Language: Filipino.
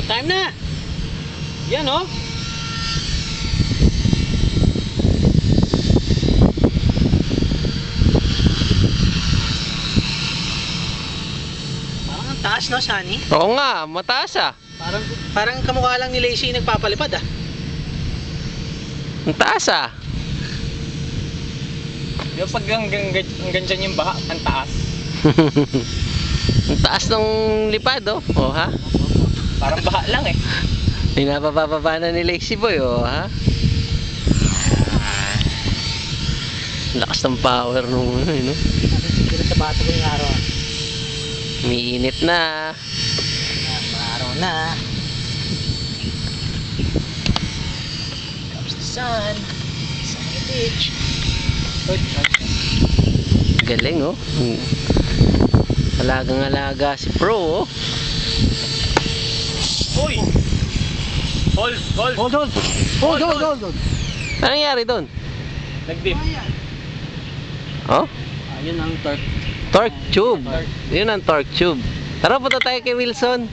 Time na! Yan oh! Parang ang taas no, Sunny? Oo nga, mataas ah. Parang kamukha lang ni Lacey nagpapalipad ah. Ang taas ah. Yung pag hanggang dyan yung baha, ang taas. Ang taas ng lipad oh. Oh ha? Parang baha lang eh. Pinapababa na ni Lacey Boy oh ha? Lakas ng power nung ano eh, no? Siguro sa bato ko yung araw ah. Umiinit na. Araw na. Comes the sun. Sunny beach. Galing oh. Alagang-alaga si Pro oh. Uy! Hold! Ano nangyari doon? Nag-dip. Oh? Ayun ang torque. Torque tube. Yun ang torque tube. Tara, punta tayo kay Wilson.